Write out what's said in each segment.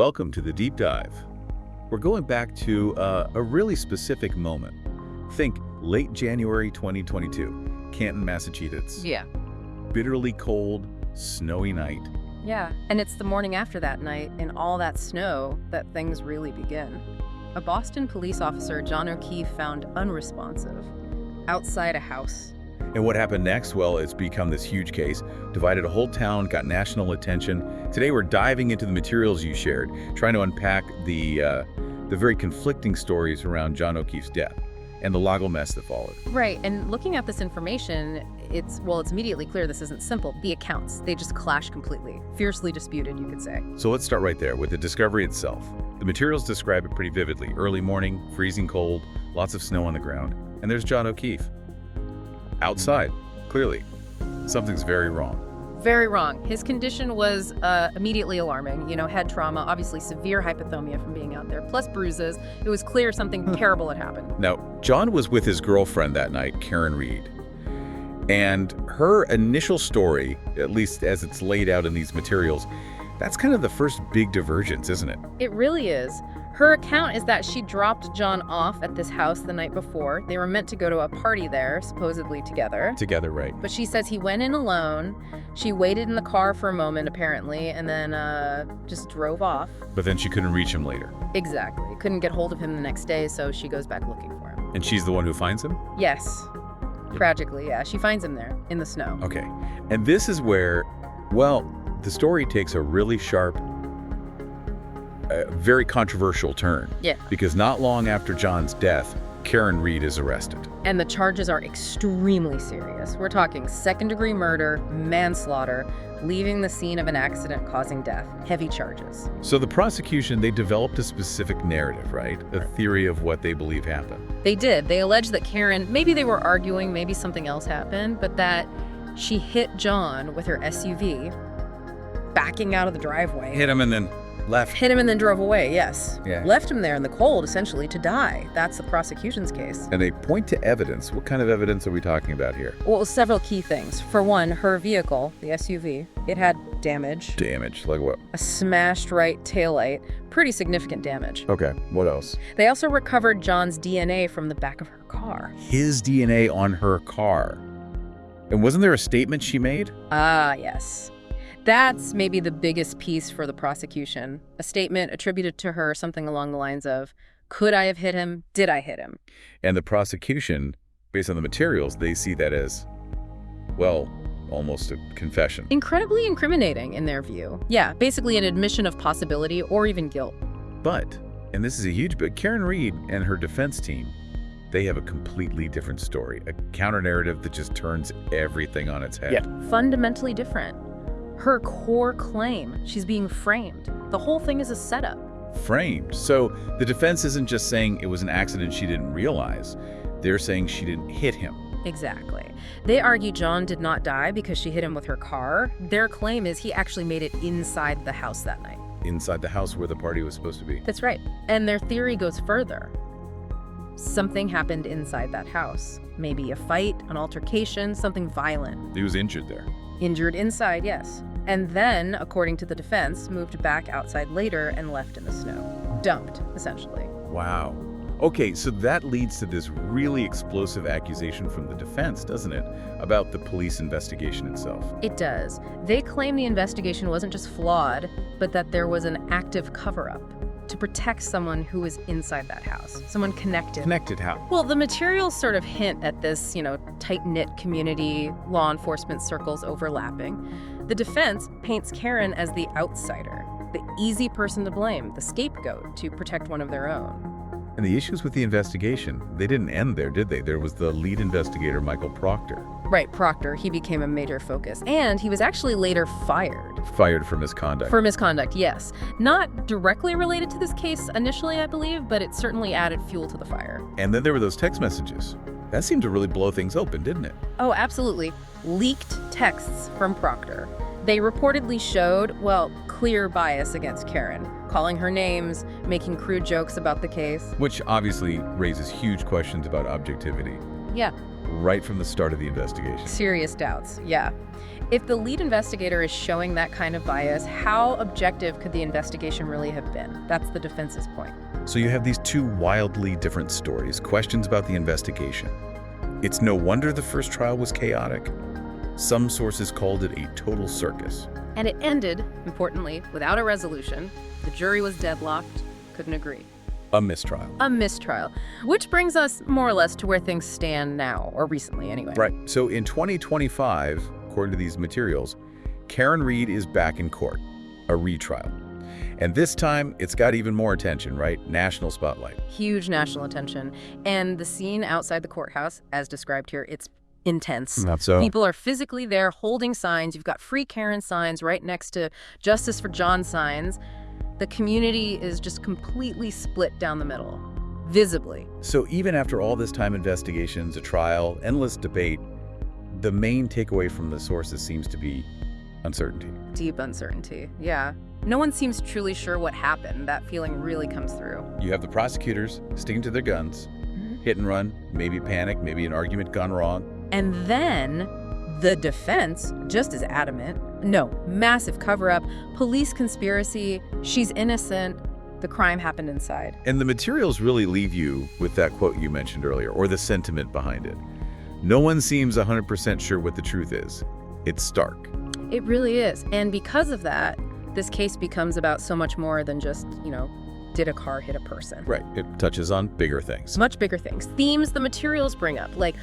welcome to the deep dive. We're going back to a really specific moment. Think late January 2022, Canton, Massachusetts. Yeah. Bitterly cold, snowy night. Yeah, and it's the morning after that night, in all that snow, that things really begin. A Boston police officer, John O'Keefe, found unresponsive, outside a house. And what happened next? Well, it's become this huge case, divided a whole town, got national attention. Today we're diving into the materials you shared, trying to unpack the very conflicting stories around John O'Keefe's death and the legal mess that followed. Right, and looking at this information, it's immediately clear this isn't simple. The accounts, they just clash completely. Fiercely disputed, you could say. So let's start right there with the discovery itself. The materials describe it pretty vividly. Early morning, freezing cold, lots of snow on the ground, and there's John O'Keefe. Outside, clearly. Something's very wrong. Very wrong. His condition was immediately alarming. Head trauma, obviously severe hypothermia from being out there, plus bruises. It was clear something terrible had happened. Now, John was with his girlfriend that night, Karen Reed. And her initial story, at least as it's laid out in these materials, that's kind of the first big divergence, isn't it? It really is. Her account is that she dropped John off at this house the night before. They were meant to go to a party there, supposedly together. Together, right. But she says he went in alone. She waited in the car for a moment, apparently, and then just drove off. But then she couldn't reach him later. Exactly. Couldn't get hold of him the next day, so she goes back looking for him. And she's the one who finds him? Yes. Tragically, yeah. She finds him there, in the snow. Okay. And this is where, well, the story takes a really sharp, very controversial turn. Yeah. Because not long after John's death, Karen Reed is arrested. And the charges are extremely serious. We're talking second-degree murder, manslaughter, leaving the scene of an accident causing death. Heavy charges. So the prosecution, they developed a specific narrative, right? A theory of what they believe happened. They did. They alleged that Karen, maybe they were arguing, maybe something else happened, but that she hit John with her SUV, backing out of the driveway. Hit him and then left. Hit him and then drove away, yes. Yeah. Left him there in the cold, essentially, to die. That's the prosecution's case. And they point to evidence. What kind of evidence are we talking about here? Well, several key things. For one, her vehicle, the SUV, it had damage. Damage? Like what? A smashed right taillight. Pretty significant damage. Okay, what else? They also recovered John's DNA from the back of her car. His DNA on her car. And wasn't there a statement she made? Ah, yes. That's maybe the biggest piece for the prosecution. A statement attributed to her, something along the lines of, could I have hit him? Did I hit him? And the prosecution, based on the materials, they see that as, well, almost a confession. Incredibly incriminating in their view. Yeah, basically an admission of possibility or even guilt. But, and this is a huge but, Karen Reed and her defense team, they have a completely different story, a counter-narrative that just turns everything on its head. Yeah. Fundamentally different. Her core claim, she's being framed. The whole thing is a setup. Framed. So the defense isn't just saying it was an accident she didn't realize. They're saying she didn't hit him. Exactly. They argue John did not die because she hit him with her car. Their claim is he actually made it inside the house that night. Inside the house where the party was supposed to be. That's right. And their theory goes further. Something happened inside that house. Maybe a fight, an altercation, something violent. He was injured there. Injured inside, yes. And then, according to the defense, moved back outside later and left in the snow. Dumped, essentially. Wow. Okay, so that leads to this really explosive accusation from the defense, doesn't it? About the police investigation itself. It does. They claim the investigation wasn't just flawed, but that there was an active cover-up to protect someone who was inside that house, someone connected. Connected how? Well, the materials sort of hint at this, tight-knit community, law enforcement circles overlapping. The defense paints Karen as the outsider, the easy person to blame, the scapegoat to protect one of their own. And the issues with the investigation, they didn't end there, did they? There was the lead investigator, Michael Proctor. Right, Proctor. He became a major focus. And he was actually later fired. Fired for misconduct. For misconduct, yes. Not directly related to this case initially, I believe, but it certainly added fuel to the fire. And then there were those text messages. That seemed to really blow things open, didn't it? Oh, absolutely. Leaked texts from Proctor. They reportedly showed, clear bias against Karen, calling her names, making crude jokes about the case. Which obviously raises huge questions about objectivity. Yeah. Right from the start of the investigation. Serious doubts, yeah. If the lead investigator is showing that kind of bias, how objective could the investigation really have been? That's the defense's point. So you have these two wildly different stories, questions about the investigation. It's no wonder the first trial was chaotic. Some sources called it a total circus. And it ended, importantly, without a resolution. The jury was deadlocked, couldn't agree. A mistrial. A mistrial. Which brings us more or less to where things stand now, or recently anyway. Right. So in 2025, according to these materials, Karen Reed is back in court, a retrial. And this time, it's got even more attention, right? National spotlight. Huge national attention. And the scene outside the courthouse, as described here, it's intense. Not so. People are physically there holding signs. You've got Free Karen signs right next to Justice for John signs. The community is just completely split down the middle, visibly. So even after all this time, investigations, a trial, endless debate, the main takeaway from the sources seems to be uncertainty. Deep uncertainty, yeah. No one seems truly sure what happened. That feeling really comes through. You have the prosecutors sticking to their guns, hit and run, maybe panic, maybe an argument gone wrong. And then the defense, just as adamant, no, massive cover-up, police conspiracy, she's innocent, the crime happened inside. And the materials really leave you with that quote you mentioned earlier, or the sentiment behind it. No one seems 100% sure what the truth is. It's stark. It really is. And because of that, this case becomes about so much more than just, did a car hit a person? Right. It touches on bigger things. Much bigger things. Themes the materials bring up, like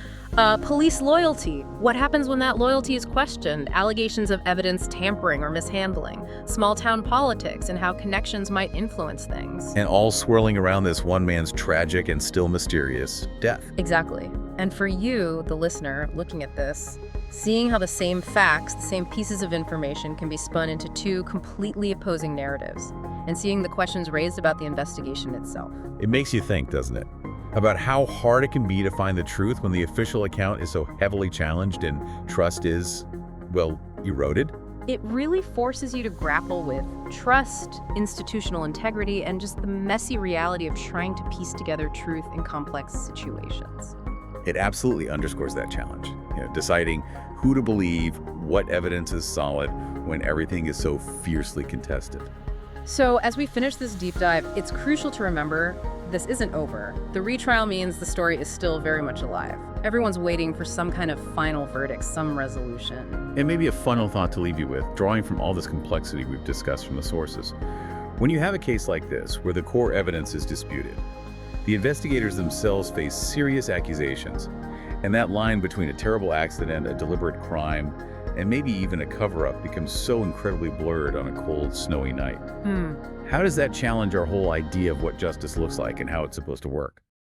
police loyalty. What happens when that loyalty is questioned? Allegations of evidence tampering or mishandling. Small-town politics and how connections might influence things. And all swirling around this one man's tragic and still mysterious death. Exactly. And for you, the listener, looking at this, seeing how the same facts, the same pieces of information can be spun into two completely opposing narratives, and seeing the questions raised about the investigation itself. It makes you think, doesn't it? About how hard it can be to find the truth when the official account is so heavily challenged and trust is, well, eroded. It really forces you to grapple with trust, institutional integrity, and just the messy reality of trying to piece together truth in complex situations. It absolutely underscores that challenge, deciding who to believe, what evidence is solid, when everything is so fiercely contested. So as we finish this deep dive, it's crucial to remember this isn't over. The retrial means the story is still very much alive. Everyone's waiting for some kind of final verdict, some resolution. And maybe a final thought to leave you with, drawing from all this complexity we've discussed from the sources. When you have a case like this, where the core evidence is disputed, the investigators themselves face serious accusations, and that line between a terrible accident, a deliberate crime, and maybe even a cover-up becomes so incredibly blurred on a cold, snowy night. How does that challenge our whole idea of what justice looks like and how it's supposed to work?